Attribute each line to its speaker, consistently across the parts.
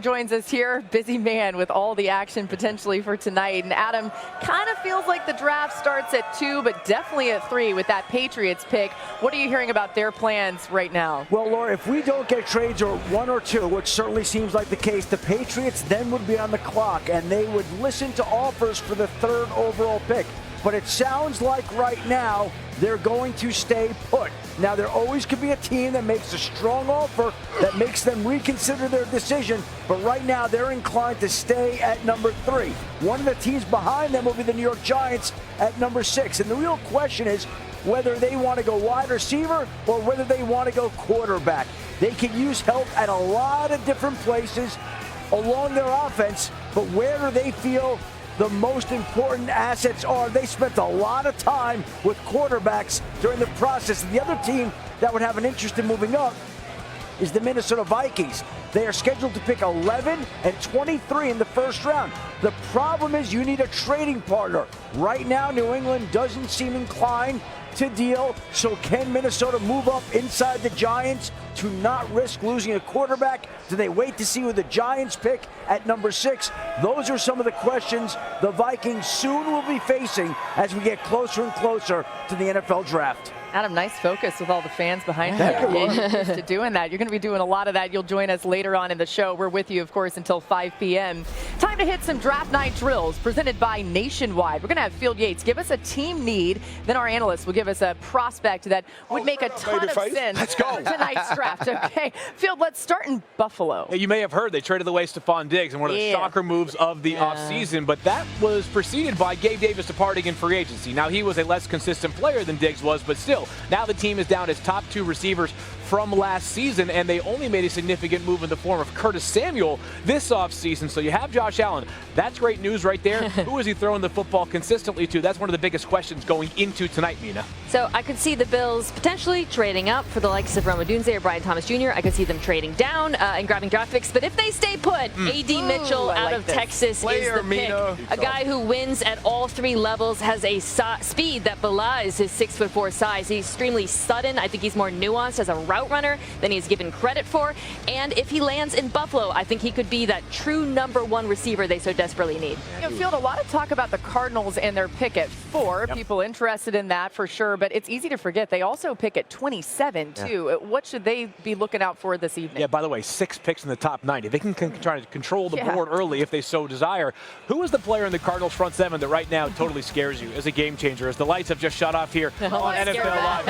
Speaker 1: Joins us here, busy man with all the action potentially for tonight. And Adam, kind of feels like the draft starts at 2, but definitely at 3 with that Patriots pick. What are you hearing about their plans right now?
Speaker 2: Well, Laura, if we don't get trades or 1 or 2, which certainly seems like the case, the Patriots then would be on the clock and they would listen to offers for the 3rd overall pick. But it sounds like right now they're going to stay put. Now, there always could be a team that makes a strong offer that makes them reconsider their decision, but right now they're inclined to stay at number 3. One of the teams behind them will be the New York Giants at number 6. And the real question is whether they want to go wide receiver or whether they want to go quarterback. They can use help at a lot of different places along their offense, but where do they feel the most important assets are? They spent a lot of time with quarterbacks during the process. And the other team that would have an interest in moving up is the Minnesota Vikings. They are scheduled to pick 11 and 23 in the 1st round. The problem is you need a trading partner. Right now, New England doesn't seem inclined to deal. So can Minnesota move up inside the Giants to not risk losing a quarterback? Do they wait to see who the Giants pick at number 6? Those are some of the questions the Vikings soon will be facing as we get closer and closer to the NFL draft.
Speaker 1: Adam, nice focus with all the fans behind you. You're used to doing that. You're going to be doing a lot of that. You'll join us later on in the show. We're with you, of course, until 5 p.m. Time to hit some draft night drills presented by Nationwide. We're going to have Field Yates give us a team need. Then our analyst will give us a prospect that would make a ton of sense for tonight's draft. Okay, Field, let's start in Buffalo.
Speaker 3: Yeah, you may have heard they traded away Stephon Diggs in one of the shocker moves of the offseason, but that was preceded by Gabe Davis departing in free agency. Now, he was a less consistent player than Diggs was, but still, now the team is down its top 2 receivers from last season, and they only made a significant move in the form of Curtis Samuel this offseason. So you have Josh Allen. That's great news right there. Who is he throwing the football consistently to? That's one of the biggest questions going into tonight, Mina.
Speaker 4: So I could see the Bills potentially trading up for the likes of Rome Odunze or Brian Thomas Jr. I could see them trading down and grabbing draft picks. But if they stay put, A.D. Mitchell out of Texas is the pick. A guy who wins at all 3 levels, has a speed that belies his 6'4" size. He's extremely sudden. I think he's more nuanced as a route runner than he's given credit for. And if he lands in Buffalo, I think he could be that true number 1 receiver they so desperately need.
Speaker 1: You know, Field, a lot of talk about the Cardinals and their pick at 4. People interested in that for sure, but it's easy to forget they also pick at 27 too. What should they be looking out for this evening?
Speaker 3: Yeah, by the way, 6 picks in the top 90. They can try to control the board early if they so desire. Who is the player in the Cardinals front 7 that right now totally scares you as a game changer, as the lights have just shut off here on NFL Live?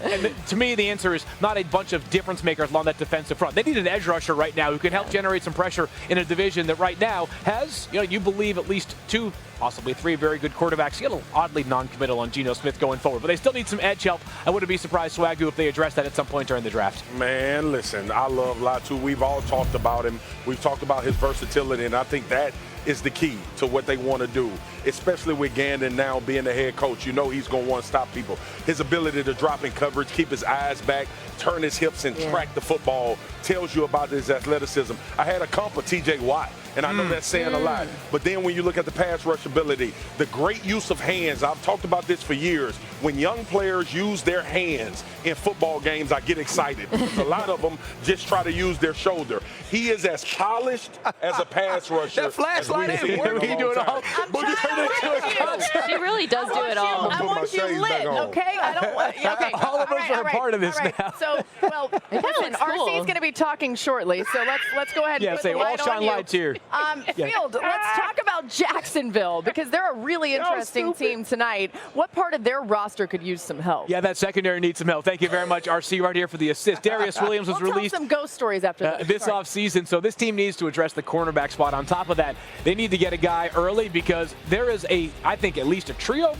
Speaker 3: And to me, the answer is not a bunch of difference makers along that defensive front. They need an edge rusher right now who can help generate some pressure in a division that right now has, you believe at least 2, possibly 3 very good quarterbacks. You get a little oddly non-committal on Geno Smith going forward, but they still need some edge help. I wouldn't be surprised, Swagoo, if they address that at some point during the draft.
Speaker 5: Man, listen, I love Latu. We've all talked about him. We've talked about his versatility, and I think that is the key to what they want to do, especially with Gandon now being the head coach. You know he's going to want to stop people. His ability to drop in coverage, keep his eyes back, turn his hips, and track the football tells you about his athleticism. I had a comp of T.J. Watt, and I know that's saying a lot. But then when you look at the pass rush ability, the great use of hands, I've talked about this for years. When young players use their hands in football games, I get excited because a lot of them just try to use their shoulder. He is as polished as a pass rusher.
Speaker 3: That flashlight ain't working. He do it all.
Speaker 4: She really does do it all.
Speaker 1: I want you lit, okay? I don't want. Okay.
Speaker 3: All of us are a part of this now.
Speaker 1: So, well, listen, RC is going to be talking shortly, so let's go ahead and put the light on you.
Speaker 3: Lights here.
Speaker 1: Field, let's talk about Jacksonville because they're a really interesting team tonight. What part of their roster could use some help?
Speaker 3: Yeah, that secondary needs some help. Thank you very much, RC, right here for the assist. Darius Williams was released.
Speaker 1: Tell some ghost stories after
Speaker 3: this offseason, so this team needs to address the cornerback spot. On top of that, they need to get a guy early because there is I think at least a trio of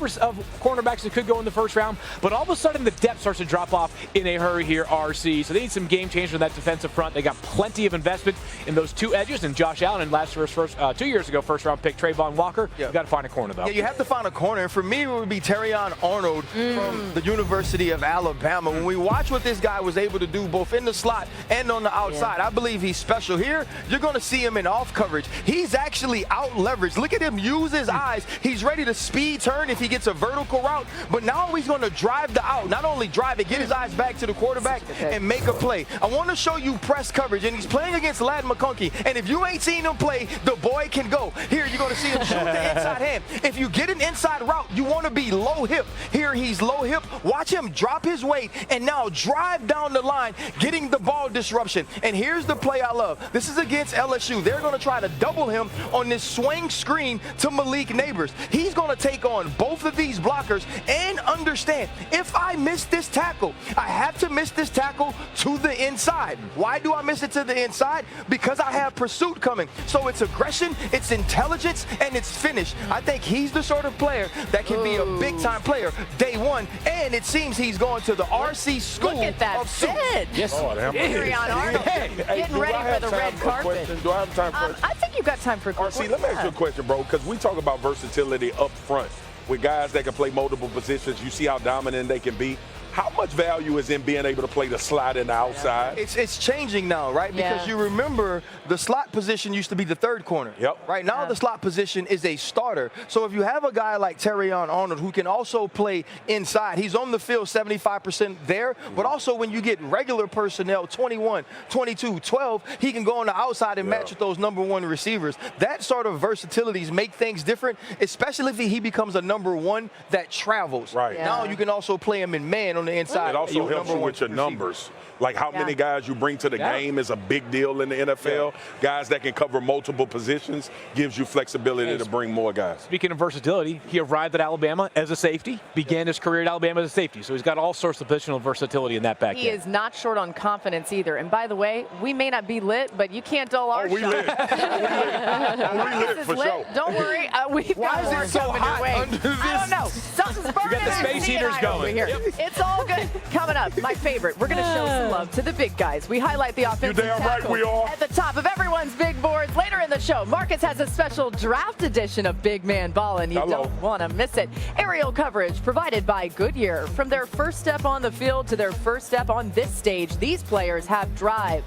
Speaker 3: cornerbacks that could go in the 1st round, but all of a sudden the depth starts to drop off in a hurry here, RC. So they need some game changers on that defensive front. They got plenty of investment in those 2 edges, and Josh Allen and last year's 2 years ago, 1st round pick Trayvon Walker. You got to find a corner though.
Speaker 6: Yeah, you have to find a corner, and for me it would be Terrion Arnold from the University of Alabama. When we watch what this guy was able to do both in the slot and on the outside, I believe he's special. Here, you're going to see him in off coverage. He's actually basically out-leveraged. Look at him use his eyes. He's ready to speed turn if he gets a vertical route, but now he's going to drive the out. Not only drive it, get his eyes back to the quarterback and make a play. I want to show you press coverage, and he's playing against Ladd McConkey, and if you ain't seen him play, the boy can go. Here, you're going to see him shoot the inside hand. If you get an inside route, you want to be low hip. Here, he's low hip. Watch him drop his weight and now drive down the line, getting the ball disruption. And here's the play I love. This is against LSU. They're going to try to double him on this swing screen to Malik Neighbors. He's going to take on both of these blockers and understand, if I miss this tackle, I have to miss this tackle to the inside. Why do I miss it to the inside? Because I have pursuit coming. So it's aggression, it's intelligence, and it's finish. I think he's the sort of player that can be a big-time player day one, and it seems he's going to the RC school of suits.
Speaker 1: Yes. Terrion Arnold getting ready for the red carpet.
Speaker 5: Do I have time for
Speaker 1: I think you've got time for a question.
Speaker 5: RC, let me ask you a question, bro, because we talk about versatility up front with guys that can play multiple positions. You see how dominant they can be. How much value is in being able to play the slot in the outside?
Speaker 6: It's changing now, right? Because you remember the slot position used to be the third corner.
Speaker 5: Yep.
Speaker 6: Right now the slot position is a starter. So if you have a guy like Terrion Arnold who can also play inside, he's on the field 75% there, but also when you get regular personnel, 21, 22, 12, he can go on the outside and match with those number one receivers. That sort of versatilities make things different, especially if he becomes a number one that travels.
Speaker 5: Right.
Speaker 6: Now you can also play him in man on the inside.
Speaker 5: It also helps you with your numbers. Like how many guys you bring to the game is a big deal in the NFL. Guys that can cover multiple positions gives you flexibility to bring more guys.
Speaker 3: Speaking of versatility, he arrived at Alabama as a safety, began his career at Alabama as a safety. So he's got all sorts of positional versatility in that back end.
Speaker 1: He is not short on confidence either. And by the way, we may not be lit, but you can't dull our
Speaker 5: we
Speaker 1: shot.
Speaker 5: lit. We lit for sure.
Speaker 1: Don't worry. We've got more coming your way. I don't know. Something's burning.
Speaker 3: We got the space heaters going.
Speaker 1: Over here. It's all good. Coming up, my favorite. We're going to show some love to the big guys. We highlight the offensive tackle
Speaker 5: we are.
Speaker 1: at the top of everyone's big boards. Later in the show, Marcus has a special draft edition of Big Man Ballin'. You don't want to miss it. Aerial coverage provided by Goodyear. From their first step on the field to their first step on this stage, these players have drive.